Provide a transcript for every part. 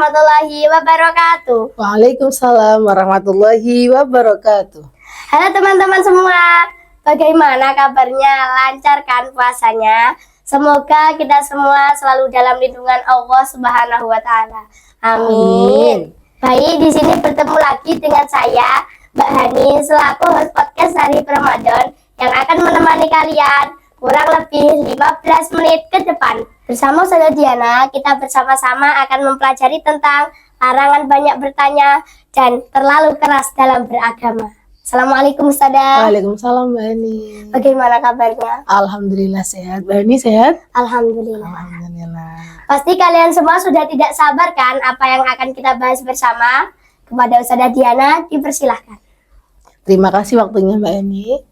warahmatullahi wabarakatuh. Waalaikumsalam warahmatullahi wabarakatuh. Halo teman-teman semua, bagaimana kabarnya? Lancar kan puasanya? Semoga kita semua selalu dalam lindungan Allah Subhanahu wa Ta'ala. Amin. Baik, di sini bertemu lagi dengan saya, Mbak Hani, selaku host podcast hari Ramadan yang akan menemani kalian kurang lebih 15 menit ke depan. Bersama saya Diana, kita bersama-sama akan mempelajari tentang larangan banyak bertanya dan terlalu keras dalam beragama. Assalamualaikum Ustazah. Waalaikumsalam Mbak Hani. Bagaimana kabarnya? Alhamdulillah sehat. Mbak Hani sehat? Alhamdulillah. Alhamdulillah. Pasti kalian semua sudah tidak sabar kan apa yang akan kita bahas bersama? Kepada Ustazah Diana, dipersilahkan. Terima kasih waktunya Mbak Hani.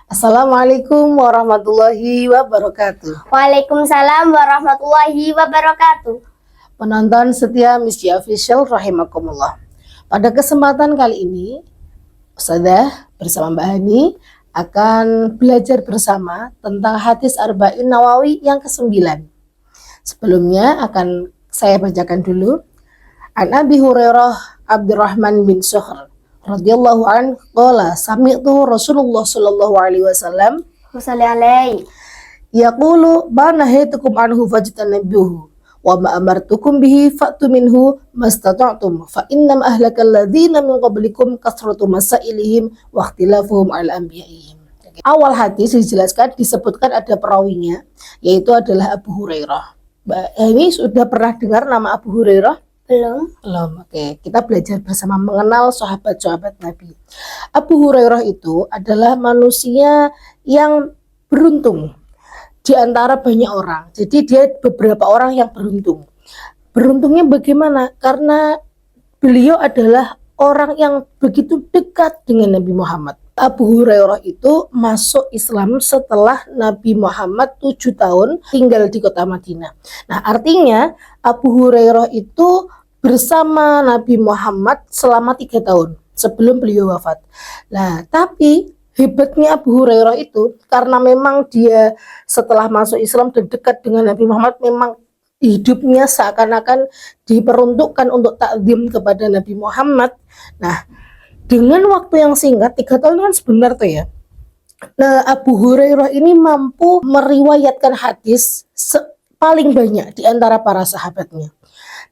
Assalamualaikum warahmatullahi wabarakatuh. Waalaikumsalam warahmatullahi wabarakatuh. Penonton setia Misji Official rahimakumullah. Pada kesempatan kali ini, Ustazah bersama Mbak Hani akan belajar bersama tentang hadis Arba'in Nawawi yang ke-9. Sebelumnya akan saya bacakan dulu. An Abi Hurairah Abdurrahman bin Sukhr radhiyallahu anhu qala sami'tu Rasulullah sallallahu alaihi wasallam yaqulu ma nahaytukum anhu fajtanibuhu wa ma amartukum bihi fa'tu minhu mastata'tum fa innam ahlakal ladzina min qablikum kasratu masailihim wa ikhtilafuhum ala anbiya'ihim. Awal hadis dijelaskan disebutkan ada perawinya, yaitu adalah Abu Hurairah. Ini sudah pernah dengar nama Abu Hurairah? Belum. Oke. Kita belajar bersama mengenal sahabat-sahabat Nabi. Abu Hurairah itu adalah manusia yang beruntung di antara banyak orang. Jadi dia beberapa orang yang beruntung. Beruntungnya bagaimana? Karena beliau adalah orang yang begitu dekat dengan Nabi Muhammad. Abu Hurairah itu masuk Islam setelah Nabi Muhammad 7 tahun tinggal di kota Madinah. Nah, artinya Abu Hurairah itu bersama Nabi Muhammad selama 3 tahun sebelum beliau wafat. Nah, tapi hebatnya Abu Hurairah itu karena memang dia setelah masuk Islam dan dekat dengan Nabi Muhammad, memang hidupnya seakan-akan diperuntukkan untuk takzim kepada Nabi Muhammad. Nah, dengan waktu yang singkat, 3 tahun kan sebentar tuh ya. Nah, Abu Hurairah ini mampu meriwayatkan hadis paling banyak di antara para sahabatnya.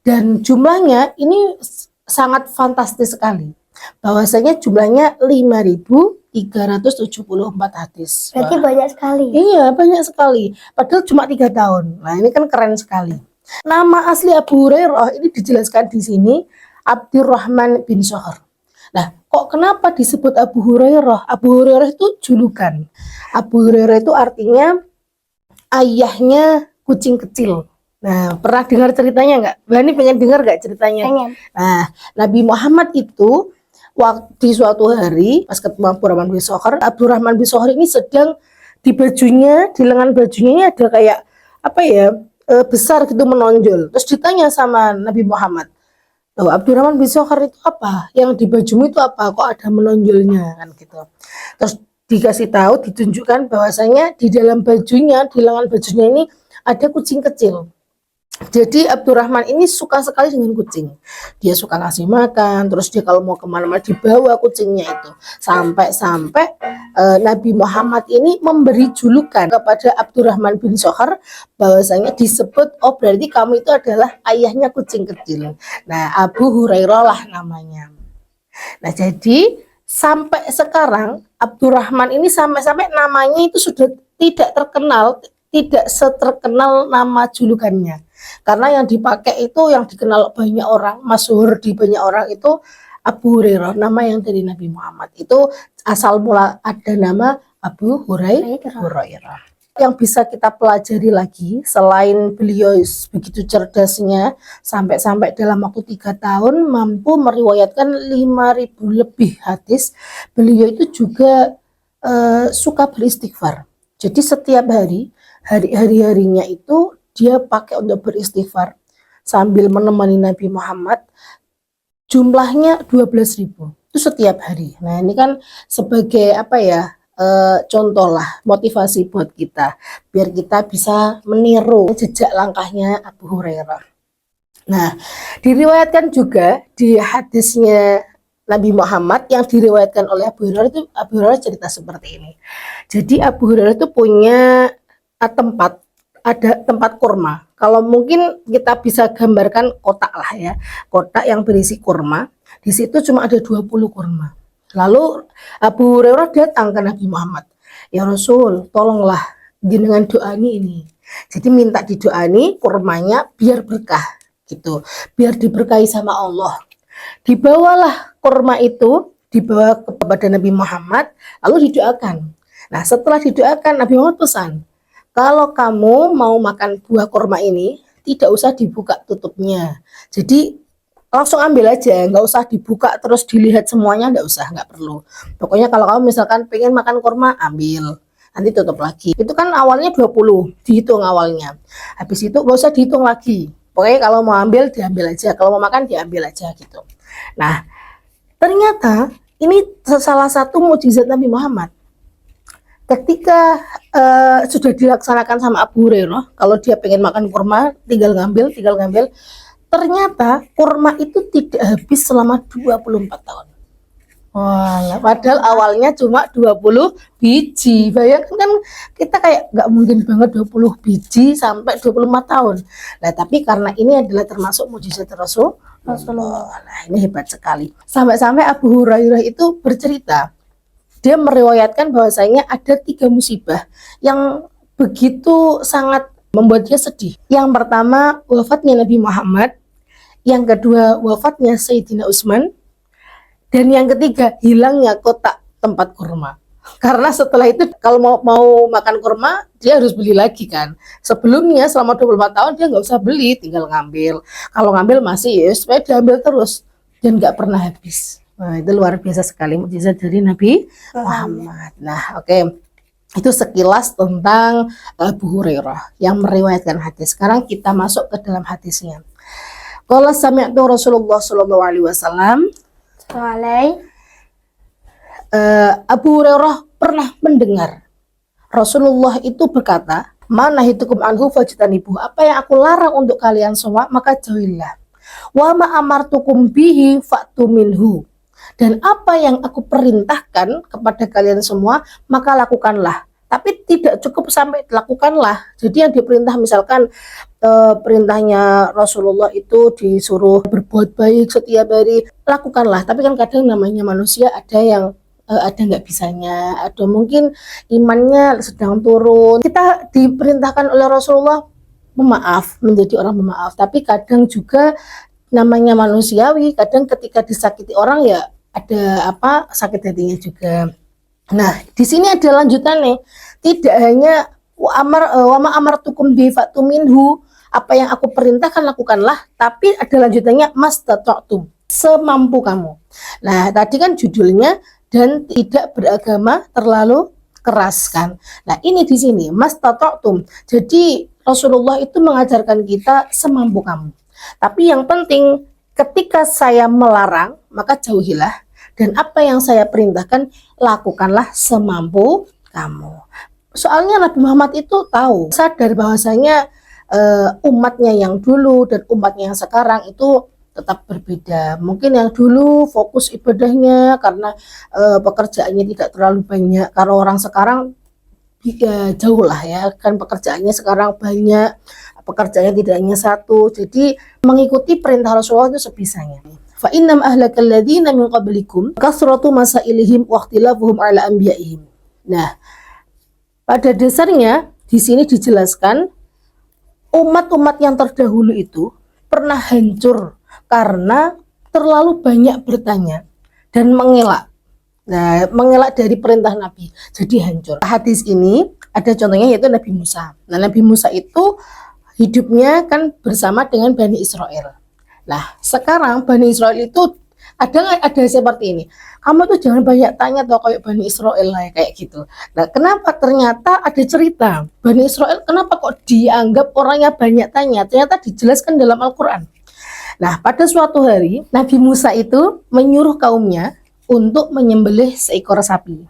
Dan jumlahnya ini sangat fantastis sekali. Bahwasanya jumlahnya 5.374 hadis. Berarti banyak sekali. Iya, banyak sekali. Padahal cuma 3 tahun. Nah, ini kan keren sekali. Nama asli Abu Hurairah ini dijelaskan di sini Abdurrahman bin Sukhr. Nah, kok kenapa disebut Abu Hurairah? Abu Hurairah itu julukan. Abu Hurairah itu artinya ayahnya kucing kecil. Nah, pernah dengar ceritanya nggak? Bani pengen dengar nggak ceritanya? Pengen. Nah, Nabi Muhammad itu waktu suatu hari pas ketemu Abdurrahman bin Sukhr, Abdurrahman bin Sukhr ini sedang di bajunya, di lengan bajunya ini ada kayak apa ya, besar gitu menonjol. Terus ditanya sama Nabi Muhammad, "Loh, Abdurrahman bin Sukhr itu apa? Yang di bajumu itu apa? Kok ada menonjolnya?" kan gitu. Terus dikasih tahu, ditunjukkan bahwasanya di dalam bajunya, di lengan bajunya ini ada kucing kecil. Jadi Abdurrahman ini suka sekali dengan kucing. Dia suka ngasih makan, terus dia kalau mau kemana-mana dibawa kucingnya itu. Sampai-sampai Nabi Muhammad ini memberi julukan kepada Abdurrahman bin Sukhr, bahwasanya disebut, oh berarti kamu itu adalah ayahnya kucing kecil. Nah, Abu Hurairah lah namanya. Nah, jadi sampai sekarang Abdurrahman ini sampai-sampai namanya itu sudah tidak terkenal, tidak seterkenal nama julukannya. Karena yang dipakai itu, yang dikenal banyak orang, masyhur di banyak orang itu Abu Hurairah, nama yang dari Nabi Muhammad. Itu asal mula ada nama Abu Hurairah. Yang bisa kita pelajari lagi, selain beliau begitu cerdasnya, sampai-sampai dalam waktu 3 tahun mampu meriwayatkan 5.000 lebih hadis, beliau itu juga suka beristighfar. Jadi setiap hari-harinya itu dia pakai untuk beristighfar sambil menemani Nabi Muhammad. Jumlahnya 12.000 itu setiap hari. Nah, ini kan sebagai apa ya, contoh lah, motivasi buat kita biar kita bisa meniru jejak langkahnya Abu Hurairah. Nah, diriwayatkan juga di hadisnya Nabi Muhammad yang diriwayatkan oleh Abu Hurairah itu, Abu Hurairah cerita seperti ini. Jadi Abu Hurairah itu punya ada tempat kurma. Kalau mungkin kita bisa gambarkan kotak lah ya, kotak yang berisi kurma. Di situ cuma ada 20 kurma. Lalu Abu Hurairah datang ke Nabi Muhammad, ya Rasul, tolonglah jenengan doani ini. Jadi minta didoani kurmanya biar berkah gitu, biar diberkahi sama Allah. Dibawalah kurma itu, dibawa kepada Nabi Muhammad, lalu didoakan. Nah, setelah didoakan, Nabi Muhammad pesan, kalau kamu mau makan buah kurma ini, tidak usah dibuka tutupnya. Jadi langsung ambil aja, nggak usah dibuka terus dilihat semuanya, nggak perlu. Pokoknya kalau kamu misalkan pengen makan kurma, ambil. Nanti tutup lagi. Itu kan awalnya 20, dihitung awalnya. Habis itu nggak usah dihitung lagi. Pokoknya kalau mau ambil, diambil aja. Kalau mau makan, diambil aja gitu. Nah, ternyata ini salah satu mukjizat Nabi Muhammad. Ketika sudah dilaksanakan sama Abu Hurairah, kalau dia pengen makan kurma, tinggal ngambil. Ternyata kurma itu tidak habis selama 24 tahun. Wah, padahal awalnya cuma 20 biji. Bayangkan kan kita kayak nggak mungkin banget 20 biji sampai 24 tahun. Nah, tapi karena ini adalah termasuk mukjizat Rasulullah. Nah, ini hebat sekali. Sampai-sampai Abu Hurairah itu bercerita, dia meriwayatkan bahwasanya ada 3 musibah yang begitu sangat membuat dia sedih. Yang pertama, wafatnya Nabi Muhammad. Yang kedua, wafatnya Sayyidina Utsman. Dan yang ketiga, hilangnya kotak tempat kurma. Karena setelah itu kalau mau makan kurma, dia harus beli lagi kan. Sebelumnya selama 24 tahun dia nggak usah beli, tinggal ngambil. Kalau ngambil masih ya, supaya diambil terus. Dan nggak pernah habis. Nah, itu luar biasa sekali mukjizat dari Nabi Muhammad. Nah, oke. Itu sekilas tentang Abu Hurairah yang meriwayatkan hadis. Sekarang kita masuk ke dalam hadisnya. Qala sami'tu Rasulullah sallallahu alaihi wasallam. Abu Hurairah pernah mendengar Rasulullah itu berkata, "Mana hitukum anhu fajtanibu." Apa yang aku larang untuk kalian semua, maka jauhilah. Wa ma amartukum bihi fa'tu minhu. Dan apa yang aku perintahkan kepada kalian semua, maka lakukanlah. Tapi tidak cukup sampai lakukanlah. Jadi yang diperintah misalkan perintahnya Rasulullah itu disuruh berbuat baik setiap hari, lakukanlah. Tapi kan kadang namanya manusia ada yang ada nggak bisanya, ada mungkin imannya sedang turun. Kita diperintahkan oleh Rasulullah memaaf, menjadi orang pemaaf. Tapi kadang juga namanya manusiawi, kadang ketika disakiti orang ya ada sakit hatinya juga. Nah, di sini ada lanjutannya. Tidak hanya wa ma amartukum bi fa'tu minhu, apa yang aku perintahkan lakukanlah, tapi ada lanjutannya mastata'tum, semampu kamu. Nah, tadi kan judulnya dan tidak beragama terlalu keras kan. Nah, ini di sini mastata'tum. Jadi Rasulullah itu mengajarkan kita semampu kamu. Tapi yang penting ketika saya melarang, maka jauhilah. Dan apa yang saya perintahkan, lakukanlah semampu kamu. Soalnya Nabi Muhammad itu tahu, sadar bahwasanya umatnya yang dulu dan umatnya yang sekarang itu tetap berbeda. Mungkin yang dulu fokus ibadahnya karena pekerjaannya tidak terlalu banyak. Kalau orang sekarang jauh lah ya, kan pekerjaannya sekarang banyak, pekerjaannya tidak hanya satu. Jadi mengikuti perintah Rasulullah itu sebisanya. Fa innam ahlakal ladzina min qablikum kasratu masailihim wa ikhtilafuhum ala anbiya'ihim. Nah, pada dasarnya di sini dijelaskan umat-umat yang terdahulu itu pernah hancur karena terlalu banyak bertanya dan mengelak. Nah, mengelak dari perintah Nabi, jadi hancur. Hadis ini ada contohnya yaitu Nabi Musa. Nah, Nabi Musa itu hidupnya kan bersama dengan Bani Israel. Nah, sekarang Bani Israel itu ada seperti ini. Kamu tuh jangan banyak tanya toh kayak Bani Israel lah kayak gitu. Nah, kenapa ternyata ada cerita Bani Israel kenapa kok dianggap orangnya banyak tanya? Ternyata dijelaskan dalam Al-Qur'an. Nah, pada suatu hari Nabi Musa itu menyuruh kaumnya untuk menyembelih seekor sapi.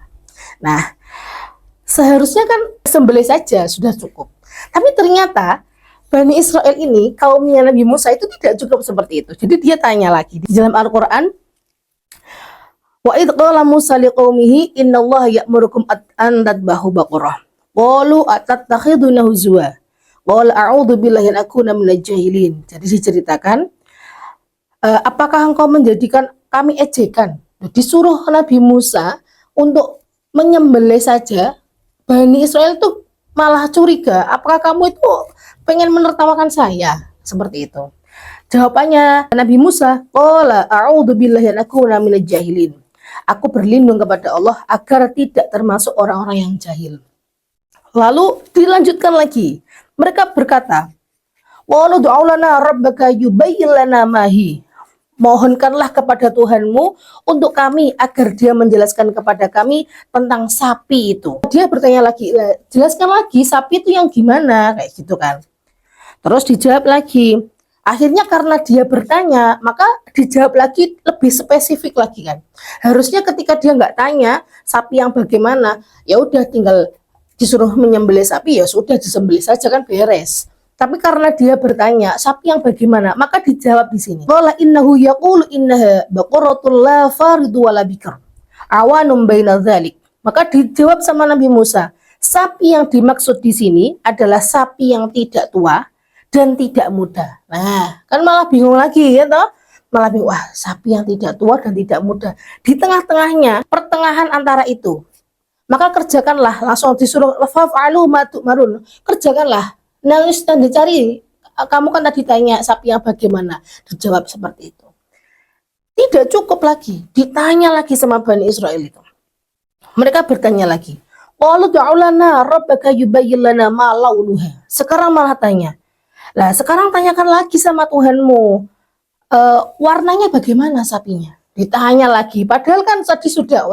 Nah, seharusnya kan sembelih saja sudah cukup. Tapi ternyata Bani Israel ini, kaumnya Nabi Musa itu tidak cukup seperti itu. Jadi dia tanya lagi di dalam Al-Quran, wa idh qala Musa liqaumihi innallaha ya'murukum an tadbahu baqarah. Qalu atattakhiduna huzwa. Qala a'udzu billahi an akuna minal jahilin. Jadi diceritakan, apakah engkau menjadikan kami ejekan? Disuruh Nabi Musa untuk menyembelih saja, Bani Israel itu malah curiga, apakah kamu itu pengen menertawakan saya? Seperti itu. Jawabannya Nabi Musa, qala a'udzu billahi an akuna minal jahilin. Aku berlindung kepada Allah agar tidak termasuk orang-orang yang jahil. Lalu dilanjutkan lagi. Mereka berkata, "Qalu du'a lana rabbaka yubayyin lana ma hi." Mohonkanlah kepada Tuhanmu untuk kami agar dia menjelaskan kepada kami tentang sapi itu. Dia bertanya lagi, jelaskan lagi sapi itu yang gimana, kayak gitu kan. Terus dijawab lagi. Akhirnya karena dia bertanya, maka dijawab lagi lebih spesifik lagi kan. Harusnya ketika dia nggak tanya sapi yang bagaimana, ya udah tinggal disuruh menyembelih sapi, ya sudah disembelih saja kan beres. Tapi karena dia bertanya sapi yang bagaimana, maka dijawab di sini. Qala innahu yaqulu innaha baqaratun la faridu wala bikr. Awanum baina dzalik. Maka dijawab sama Nabi Musa, sapi yang dimaksud di sini adalah sapi yang tidak tua dan tidak muda. Nah, kan malah bingung lagi ya toh? Malah bingung, wah, sapi yang tidak tua dan tidak muda. Di tengah-tengahnya, pertengahan antara itu. Maka kerjakanlah, langsung disuruh fa'alu ma tu'marun. Kerjakanlah. Nah, dan dicari, kamu kan tadi tanya sapi yang bagaimana, dijawab seperti itu. Tidak cukup lagi, ditanya lagi sama Bani Israel itu. Mereka bertanya lagi, qalu du'a lana rabbaka yubayyin lana ma launuha. Sekarang malah tanya. Lah, sekarang tanyakan lagi sama Tuhanmu, warnanya bagaimana sapinya? Ditanya lagi, padahal kan tadi sudah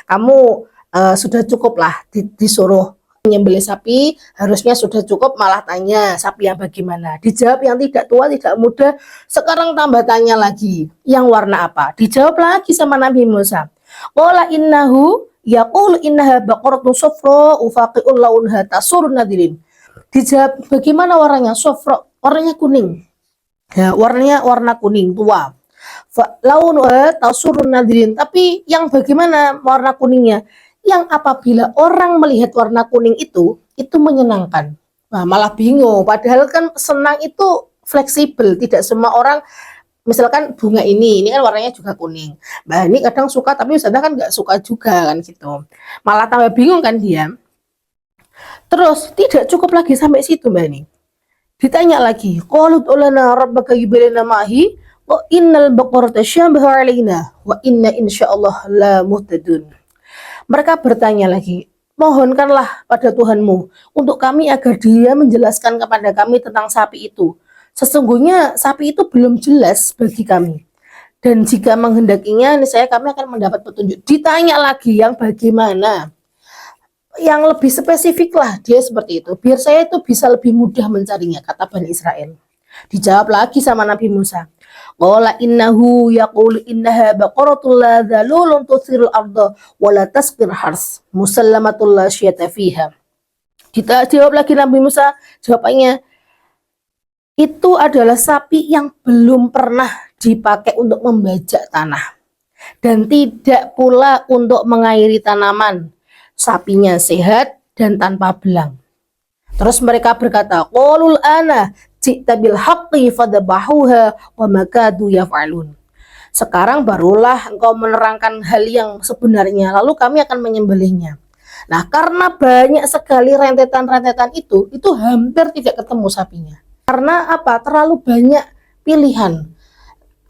kamu sudah cukup lah disuruh menyembelih sapi, harusnya sudah cukup, malah tanya sapi yang bagaimana. Dijawab yang tidak tua, tidak muda. Sekarang tambah tanya lagi, yang warna apa? Dijawab lagi sama Nabi Musa. Qala innahu yaqulu innaha baqaratun safra ufaqi'ul launha tasurun nadirin. Dijawab bagaimana warnanya? Safra, warnanya kuning. Ya, warnanya warna kuning tua. Launuha tasurun nadirin. Tapi yang bagaimana warna kuningnya? Yang apabila orang melihat warna kuning itu menyenangkan. Nah, malah bingung. Padahal kan senang itu fleksibel. Tidak semua orang, misalkan bunga ini kan warnanya juga kuning. Mbak ini kadang suka, tapi Ustazah kan nggak suka juga kan gitu. Malah tambah bingung kan dia. Terus tidak cukup lagi sampai situ Mbak ini. Ditanya lagi, qalu ulana rabbaka yubayyana mahi wa innal baqarata syambahu alaina wa inna insyaallah la muhtadun. Mereka bertanya lagi, mohonkanlah pada Tuhanmu untuk kami agar dia menjelaskan kepada kami tentang sapi itu. Sesungguhnya sapi itu belum jelas bagi kami. Dan jika menghendakinya, niscaya kami akan mendapat petunjuk. Ditanya lagi yang bagaimana? Yang lebih spesifik lah dia seperti itu. Biar saya itu bisa lebih mudah mencarinya, kata Bani Israel. Dijawab lagi sama Nabi Musa. Qala innahu yaqulu innaha baqaratun la dzalulun tusirul arda wa la tasqir hars musallamatul la syiyata fiha. Kita jawab lagi Nabi Musa, jawabannya itu adalah sapi yang belum pernah dipakai untuk membajak tanah dan tidak pula untuk mengairi tanaman. Sapinya sehat dan tanpa belang. Terus mereka berkata, qulul ana ji'ta bil haqqi fadbahuha wa makadu yaf'alun. Sekarang barulah engkau menerangkan hal yang sebenarnya, lalu kami akan menyembelihnya. Nah, karena banyak sekali rentetan-rentetan itu hampir tidak ketemu sapinya. Karena apa? Terlalu banyak pilihan.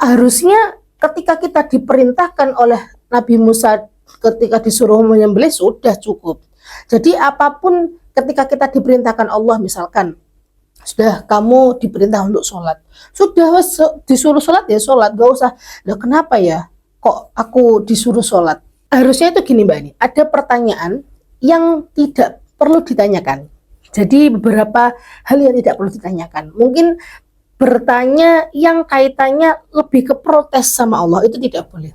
Harusnya ketika kita diperintahkan oleh Nabi Musa ketika disuruh menyembelih sudah cukup. Jadi apapun ketika kita diperintahkan Allah, misalkan sudah kamu diperintah untuk sholat, sudah disuruh sholat ya sholat, gak usah loh kenapa ya kok aku disuruh sholat. Harusnya itu gini Mbak, ini ada pertanyaan yang tidak perlu ditanyakan. Jadi beberapa hal yang tidak perlu ditanyakan. Mungkin bertanya yang kaitannya lebih ke protes sama Allah, itu tidak boleh.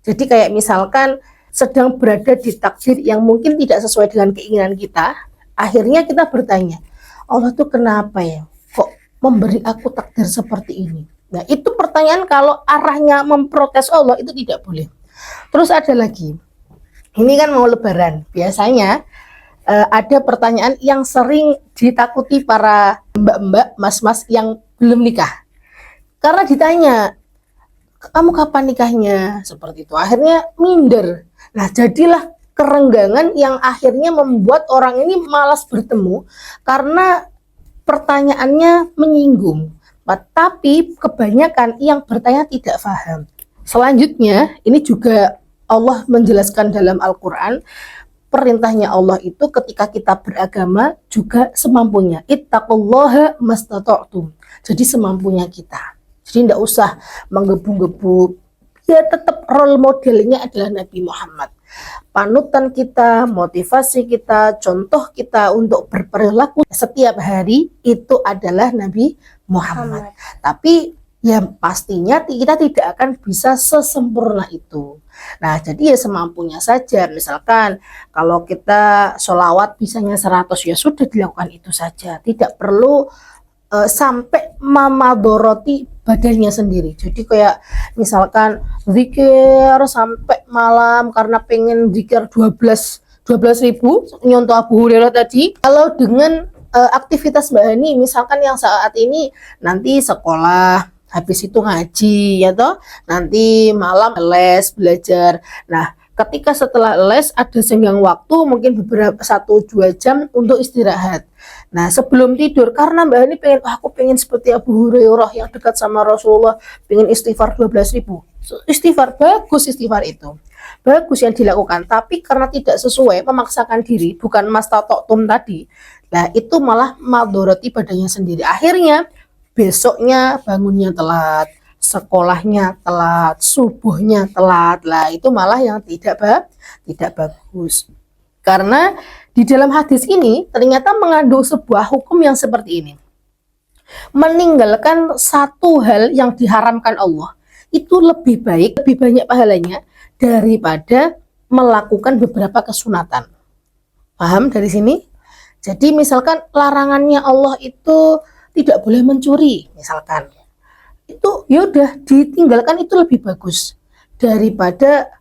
Jadi kayak misalkan sedang berada di takdir yang mungkin tidak sesuai dengan keinginan kita, akhirnya kita bertanya, Allah tuh kenapa ya? Kok memberi aku takdir seperti ini? Nah, itu pertanyaan kalau arahnya memprotes Allah itu tidak boleh. Terus ada lagi, ini kan mau lebaran, biasanya ada pertanyaan yang sering ditakuti para mbak-mbak, mas-mas yang belum nikah. Karena ditanya, kamu kapan nikahnya? Seperti itu. Akhirnya minder. Nah, jadilah kerenggangan yang akhirnya membuat orang ini malas bertemu karena pertanyaannya menyinggung. Tapi kebanyakan yang bertanya tidak paham. Selanjutnya, ini juga Allah menjelaskan dalam Al-Quran, perintahnya Allah itu ketika kita beragama juga semampunya. Ittaqullaha mastata'tum. Jadi semampunya kita. Jadi tidak usah menggebu-gebu. Ya tetap role modelnya adalah Nabi Muhammad. Panutan kita, motivasi kita, contoh kita untuk berperilaku setiap hari itu adalah Nabi Muhammad. Tapi ya pastinya kita tidak akan bisa sesempurna itu. Nah, jadi ya semampunya saja. Misalkan kalau kita sholawat bisanya 100, ya sudah dilakukan itu saja. Tidak perlu sampai mamadoroti badannya sendiri. Jadi kayak misalkan zikir sampai malam karena pengen zikir 12.000 nyontoh Abu Hurairah tadi. Kalau dengan aktivitas Mbak Hani misalkan yang saat ini nanti sekolah, habis itu ngaji ya toh, nanti malam les belajar. Nah, ketika setelah les ada senggang waktu mungkin beberapa 1-2 jam untuk istirahat. Nah, sebelum tidur karena Mbak Hani pengen, aku pengen seperti Abu Hurairah yang dekat sama Rasulullah, pengen istighfar 12.000. Istighfar bagus, istighfar itu bagus yang dilakukan, tapi karena tidak sesuai, memaksakan diri, bukan mastata'tum tadi. Nah, itu malah madoroti badannya sendiri. Akhirnya besoknya bangunnya telat, sekolahnya telat, subuhnya telat. Lah itu malah yang tidak bagus. Karena di dalam hadis ini ternyata mengandung sebuah hukum yang seperti ini. Meninggalkan satu hal yang diharamkan Allah itu lebih baik, lebih banyak pahalanya daripada melakukan beberapa kesunatan. Paham dari sini? Jadi misalkan larangannya Allah itu tidak boleh mencuri, misalkan. Itu yaudah ditinggalkan, itu lebih bagus daripada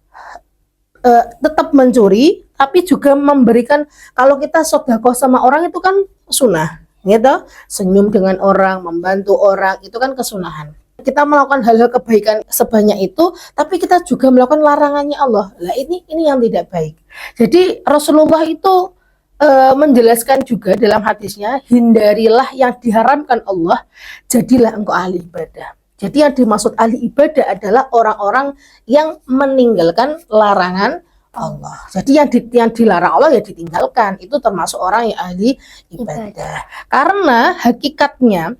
tetap mencuri tapi juga memberikan. Kalau kita sedekah sama orang itu kan sunnah gitu, senyum dengan orang, membantu orang itu kan kesunahan. Kita melakukan hal-hal kebaikan sebanyak itu tapi kita juga melakukan larangannya Allah. Lah ini yang tidak baik. Jadi Rasulullah itu menjelaskan juga dalam hadisnya, hindarilah yang diharamkan Allah, jadilah engkau ahli ibadah. Jadi yang dimaksud ahli ibadah adalah orang-orang yang meninggalkan larangan Allah. Jadi yang dilarang Allah ya ditinggalkan. Itu termasuk orang yang ahli ibadah. Karena hakikatnya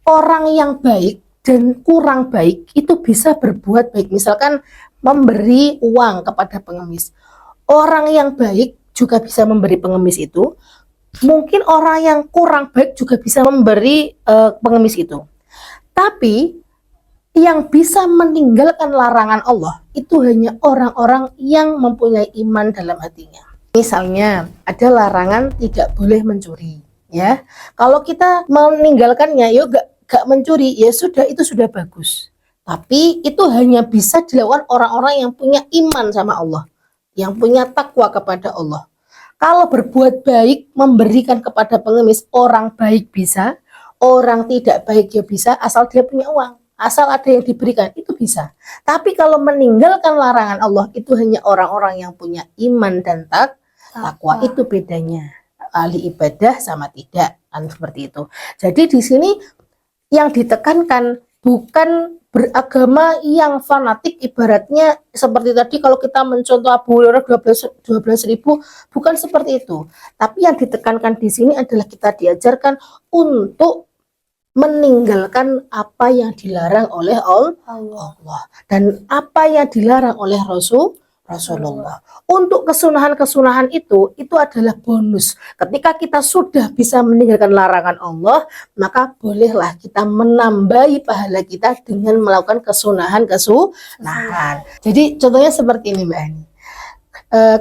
orang yang baik dan kurang baik itu bisa berbuat baik. Misalkan memberi uang kepada pengemis. Orang yang baik juga bisa memberi pengemis itu. Mungkin orang yang kurang baik juga bisa memberi pengemis itu. Tapi yang bisa meninggalkan larangan Allah itu hanya orang-orang yang mempunyai iman dalam hatinya. Misalnya ada larangan tidak boleh mencuri, ya. Kalau kita meninggalkannya, ya gak mencuri, ya sudah, itu sudah bagus. Tapi itu hanya bisa dilakukan orang-orang yang punya iman sama Allah, yang punya takwa kepada Allah. Kalau berbuat baik, memberikan kepada pengemis, orang baik bisa, orang tidak baik ya bisa, asal dia punya uang. Asal ada yang diberikan, itu bisa. Tapi kalau meninggalkan larangan Allah, itu hanya orang-orang yang punya iman dan takwa. Itu bedanya. Ahli ibadah sama tidak. Kan seperti itu. Jadi di sini yang ditekankan bukan beragama yang fanatik, ibaratnya seperti tadi kalau kita mencontoh Abu Hurairah 12.000, bukan seperti itu. Tapi yang ditekankan di sini adalah kita diajarkan untuk meninggalkan apa yang dilarang oleh Allah dan apa yang dilarang oleh Rasulullah. Untuk kesunahan-kesunahan itu adalah bonus. Ketika kita sudah bisa meninggalkan larangan Allah, maka bolehlah kita menambahi pahala kita dengan melakukan kesunahan. Jadi contohnya seperti ini Mbak Hani.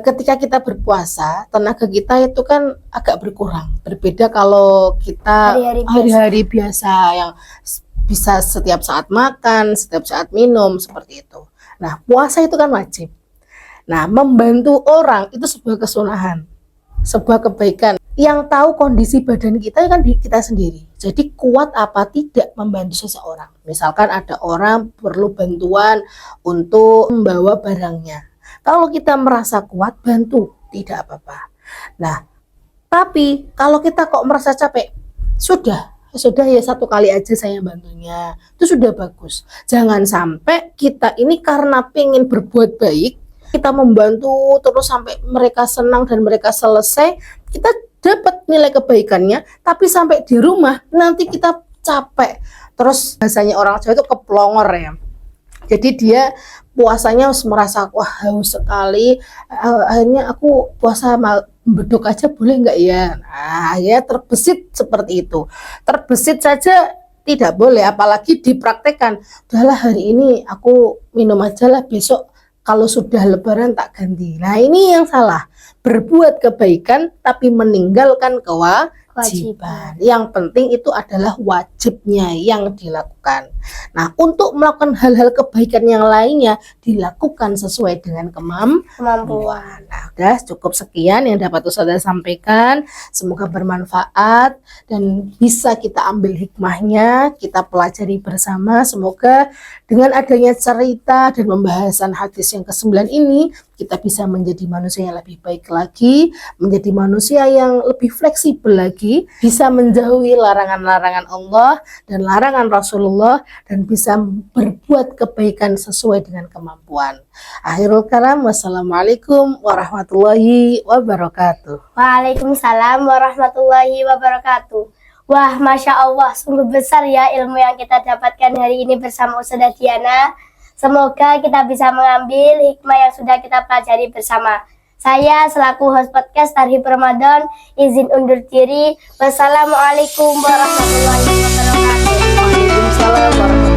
ketika kita berpuasa, tenaga kita itu kan agak berkurang. Berbeda kalau kita Hari-hari biasa. hari-hari biasa yang bisa setiap saat makan, setiap saat minum, seperti itu. Nah, puasa itu kan wajib. Nah, membantu orang itu sebuah kesunahan, sebuah kebaikan. Yang tahu kondisi badan kita kan kita sendiri. Jadi kuat apa tidak membantu seseorang. Misalkan ada orang perlu bantuan untuk membawa barangnya. Kalau kita merasa kuat, bantu, tidak apa-apa. Nah, tapi kalau kita kok merasa capek, sudah ya satu kali aja saya bantunya, itu sudah bagus. Jangan sampai kita ini karena pengen berbuat baik, kita membantu terus sampai mereka senang dan mereka selesai, kita dapat nilai kebaikannya, tapi sampai di rumah nanti kita capek. Terus bahasanya orang Jawa itu keplongor ya. Jadi dia puasanya merasa wah haus sekali, akhirnya aku puasa beduk aja boleh nggak ya? Nah, ya terbesit seperti itu. Terbesit saja tidak boleh, apalagi dipraktekkan. Udahlah hari ini aku minum aja lah, besok kalau sudah lebaran tak ganti. Nah ini yang salah, berbuat kebaikan tapi meninggalkan kewajiban. Yang penting itu adalah wajibnya yang dilakukan. Nah, untuk melakukan hal-hal kebaikan yang lainnya dilakukan sesuai dengan kemampuan. Nah, udah cukup sekian yang dapat Ustazah sampaikan. Semoga bermanfaat dan bisa kita ambil hikmahnya, kita pelajari bersama. Semoga dengan adanya cerita dan pembahasan hadis yang ke-9 ini, kita bisa menjadi manusia yang lebih baik lagi, menjadi manusia yang lebih fleksibel lagi, bisa menjauhi larangan-larangan Allah dan larangan Rasulullah, dan bisa berbuat kebaikan sesuai dengan kemampuan. Akhirul kalam, wassalamualaikum warahmatullahi wabarakatuh. Waalaikumsalam warahmatullahi wabarakatuh. Wah, Masya Allah, sungguh besar ya ilmu yang kita dapatkan hari ini bersama Ustazah Diana. Semoga kita bisa mengambil hikmah yang sudah kita pelajari bersama. Saya selaku host podcast Tarhib Ramadan izin undur diri. Wassalamualaikum warahmatullahi wabarakatuh. Waalaikumsalam warahmatullahi wabarakatuh.